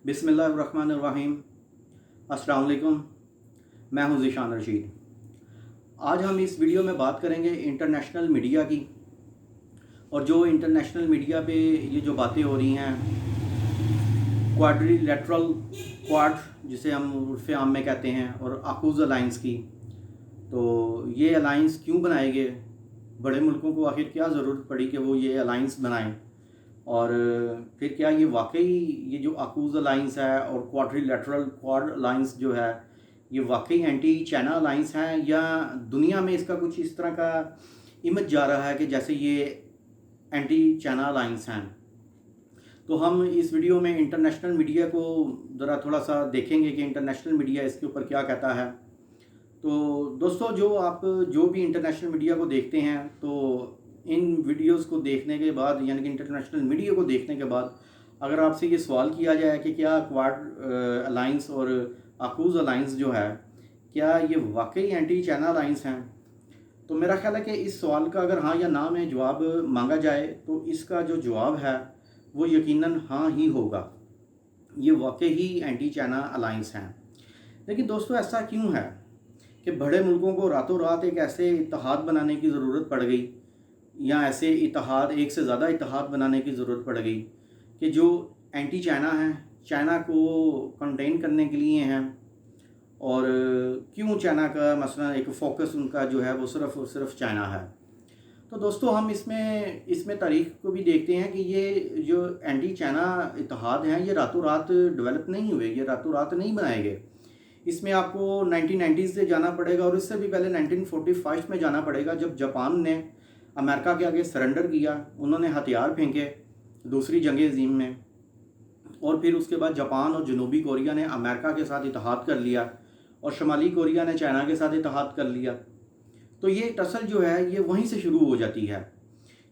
बिस्मिल्लाहिर्रहमानिर्रहीम। अस्सलाम वालेकुम। मैं हूं ज़ीशान रशीद। आज हम इस वीडियो में बात करेंगे इंटरनेशनल मीडिया की। और जो इंटरनेशनल मीडिया पे ये जो बातें हो रही हैं, क्वाड्रिलेटरल क्वाड जिसे हम उर्फ़ आम में कहते हैं, और आकूज़ अलाइंस की। तो ये अलाइंस क्यों बनाए गए? बड़े मुल्कों को आखिर क्या ज़रूरत पड़ी कि वो ये अलाइंस बनाएं? और फिर क्या ये वाकई ये जो आकूज़ अलाइंस है और क्वाड्रिलेटरल क्वाड अलाइंस जो है, ये वाकई एंटी चाइना अलाइंस हैं, या दुनिया में इसका कुछ इस तरह का इमेज जा रहा है कि जैसे ये एंटी चाइना अलाइंस हैं? तो हम इस वीडियो में इंटरनेशनल मीडिया को ज़रा थोड़ा सा देखेंगे कि इंटरनेशनल मीडिया इसके ऊपर क्या कहता है। तो दोस्तों, जो भी इंटरनेशनल मीडिया को देखते हैं, तो इन वीडियोस को देखने के बाद, यानी कि इंटरनेशनल मीडिया को देखने के बाद, अगर आपसे ये सवाल किया जाए कि क्या क्वाड अलाइंस और आकूज़ अलाइंस जो है, क्या ये वाकई एंटी चाइना अलाइंस हैं, तो मेरा ख्याल है कि इस सवाल का अगर हाँ या ना में जवाब मांगा जाए, तो इसका जो जवाब है वो यकीनन हाँ ही होगा। ये वाकई ही एंटी चाइना अलाइंस हैं। लेकिन दोस्तों, ऐसा क्यों है कि बड़े मुल्कों को रातों रात एक ऐसे इत्तेहाद बनाने की ज़रूरत पड़ गई, या ऐसे इत्तेहाद, एक से ज़्यादा इत्तेहाद बनाने की ज़रूरत पड़ गई कि जो एंटी चाइना हैं, चाइना को कंटेन करने के लिए हैं? और क्यों चाइना का मसला, एक फ़ोकस उनका जो है वो सिर्फ़ और सिर्फ चाइना है? तो दोस्तों, हम इसमें तारीख़ को भी देखते हैं कि ये जो एंटी चाइना इत्तेहाद हैं, ये रातों रात डेवलप नहीं हुए, ये रातों रात नहीं बनाए गए। इसमें आपको 1990s से जाना पड़ेगा, और इससे भी पहले 1945 में जाना पड़ेगा, जब जापान ने अमेरिका के आगे सरेंडर किया। उन्होंने हथियार फेंके दूसरी जंग अज़ीम में, और फिर उसके बाद जापान और जनूबी कोरिया ने अमेरिका के साथ इत्तेहाद कर लिया, और शुमाली कोरिया ने चाइना के साथ इत्तेहाद कर लिया। तो ये टसल जो है ये वहीं से शुरू हो जाती है,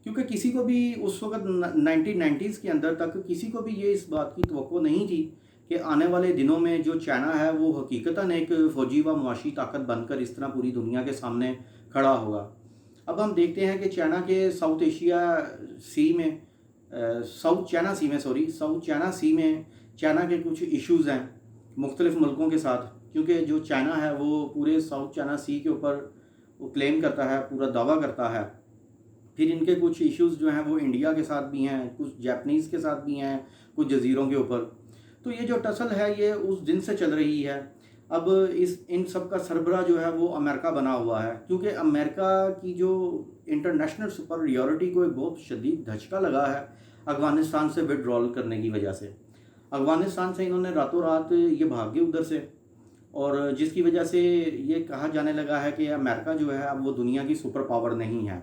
क्योंकि किसी को भी उस वक्त 1990s के अंदर तक किसी को भी ये इस बात की तवक्को नहीं थी कि आने वाले दिनों में जो चाइना है वो हकीकतन एक फ़ौजी व मुआशी ताकत बनकर इस तरह पूरी दुनिया के सामने खड़ा होगा। अब हम देखते हैं कि चाइना के साउथ एशिया सी में साउथ चाइना सी में चाइना के कुछ इश्यूज़ हैं मुख्तलिफ़ मुल्कों के साथ, क्योंकि जो चाइना है वो पूरे साउथ चाइना सी के ऊपर वो क्लेम करता है, पूरा दावा करता है। फिर इनके कुछ इश्यूज़ जो हैं वो इंडिया के साथ भी हैं, कुछ जापानीज़ के साथ भी हैं, कुछ जज़ीरों के ऊपर। तो ये जो टसल है ये उस दिन से चल रही है। अब इन सब का सरबराह जो है वो अमेरिका बना हुआ है, क्योंकि अमेरिका की जो इंटरनेशनल सुपरियॉरिटी को एक बहुत शदीद धचका लगा है अफ़गानिस्तान से विड्रॉल करने की वजह से। अफ़गानिस्तान से इन्होंने रातों रात ये भाग गए उधर से, और जिसकी वजह से ये कहा जाने लगा है कि अमेरिका जो है अब वो दुनिया की सुपर पावर नहीं है।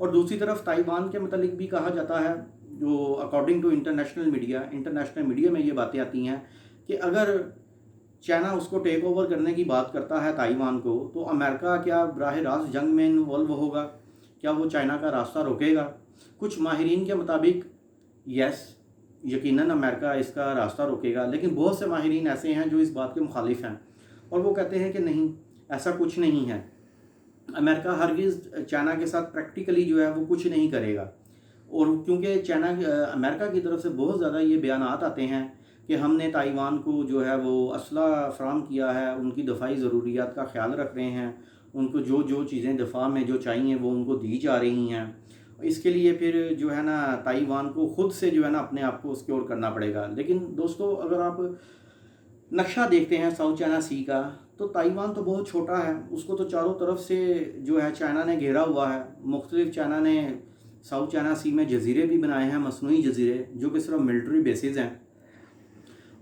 और दूसरी तरफ ताइवान के मतलब भी कहा जाता है, जो अकॉर्डिंग टू इंटरनेशनल मीडिया में ये बातें आती हैं कि अगर चाइना उसको टेक ओवर करने की बात करता है ताइवान को, तो अमेरिका क्या बराह रास्त जंग में इन्वॉल्व होगा? क्या वो चाइना का रास्ता रोकेगा? कुछ माहिरीन के मुताबिक यस, यकीनन अमेरिका इसका रास्ता रोकेगा, लेकिन बहुत से माहिरीन ऐसे हैं जो इस बात के मुखालिफ हैं, और वो कहते हैं कि नहीं, ऐसा कुछ नहीं है। अमेरिका हरगिज़ चाइना के साथ प्रैक्टिकली जो है वो कुछ नहीं करेगा। और क्योंकि अमेरिका की तरफ से बहुत ज़्यादा ये बयानात आते हैं कि हमने ताइवान को जो है वो असला फ़राहम किया है, उनकी दफ़ाई ज़रूरियात का ख्याल रख रहे हैं, उनको जो जो चीज़ें दफ़ा में जो चाहिए वो उनको दी जा रही हैं। इसके लिए फिर जो है ना ताइवान को ख़ुद से जो है ना अपने आप को सिक्योर करना पड़ेगा। लेकिन दोस्तों, अगर आप नक्शा देखते हैं साउथ चाइना सी का, तो ताइवान तो बहुत छोटा है, उसको तो चारों तरफ से जो है चाइना ने घेरा हुआ है। मुख्तलिफ चाइना ने साउथ चाइना सी में जजीरे भी बनाए हैं, मसनूई जजीरे, जो कि सिर्फ मिलिट्री बेसिस हैं,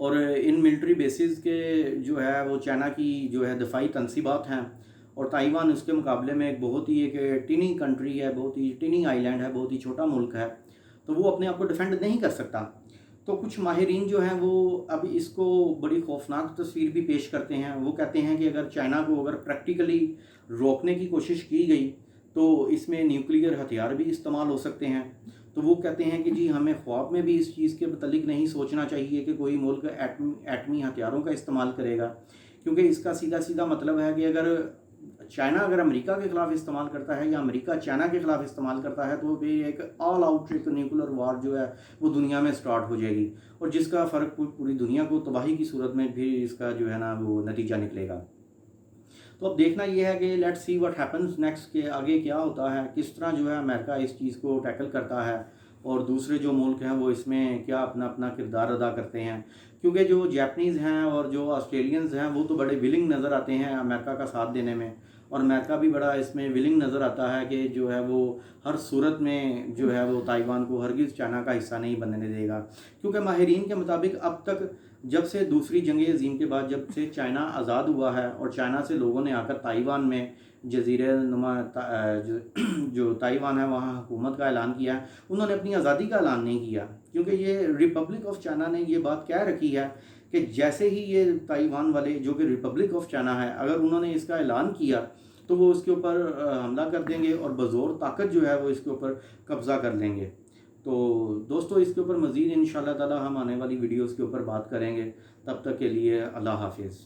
और इन मिलिट्री बेसिस के जो है वो चाइना की जो है दफ़ाई तनसीबात हैं। और ताइवान उसके मुकाबले में एक बहुत ही एक टिनी कंट्री है, बहुत ही टिनी आइलैंड है, बहुत ही छोटा मुल्क है, तो वो अपने आप को डिफेंड नहीं कर सकता। तो कुछ माहिरीन जो हैं वो अब इसको बड़ी खौफनाक तस्वीर भी पेश करते हैं। वो कहते हैं कि अगर चाइना को अगर प्रैक्टिकली रोकने की कोशिश की गई, तो इसमें न्यूक्लियर हथियार भी इस्तेमाल हो सकते हैं। तो वो कहते हैं कि जी, हमें ख्वाब में भी इस चीज़ के मतलब नहीं सोचना चाहिए कि कोई मुल्क एटमी हथियारों का इस्तेमाल करेगा, क्योंकि इसका सीधा सीधा मतलब है कि अगर चाइना अगर अमेरिका के ख़िलाफ़ इस्तेमाल करता है या अमेरिका चाइना के ख़िलाफ़ इस्तेमाल करता है तो फिर एक ऑल आउट एक न्यूक्लियर वार जो है वो दुनिया में स्टार्ट हो जाएगी, और जिसका फ़र्क पूरी दुनिया को तबाही की सूरत में भी इसका जो है ना वो नतीजा निकलेगा। तो अब देखना ये है कि let's see what happens next, के आगे क्या होता है, किस तरह जो है अमेरिका इस चीज़ को टैकल करता है और दूसरे जो मुल्क हैं वो इसमें क्या अपना अपना किरदार अदा करते हैं। क्योंकि जो जैपनीज़ हैं और जो ऑस्ट्रेलियंस हैं वो तो बड़े विलिंग नज़र आते हैं अमेरिका का साथ देने में, और अमेरिका भी बड़ा इसमें विलिंग नज़र आता है कि जो है वो हर सूरत में जो है वो ताइवान को हरगिज़ चाइना का हिस्सा नहीं बनने देगा। क्योंकि माहिरीन के मुताबिक अब तक जब से दूसरी जंग अज़ीम के बाद जब से चाइना आज़ाद हुआ है और चाइना से लोगों ने आकर ताइवान में जज़ीरे नुमा जो ताइवान है वहाँ हुकूमत का ऐलान किया है, उन्होंने अपनी आज़ादी का ऐलान नहीं किया। क्योंकि ये रिपब्लिक ऑफ चाइना ने ये बात कह रखी है कि जैसे ही ये ताइवान वाले जो कि रिपब्लिक ऑफ चाइना है अगर उन्होंने इसका ऐलान किया तो वो उसके ऊपर हमला कर देंगे और बज़ोर ताकत जो है वो इसके ऊपर कब्ज़ा कर लेंगे। तो दोस्तों इसके ऊपर मज़ीद इंशाअल्लाह ताला हम आने वाली वीडियोज़ के ऊपर बात करेंगे। तब तक के लिए अल्लाह हाफिज़।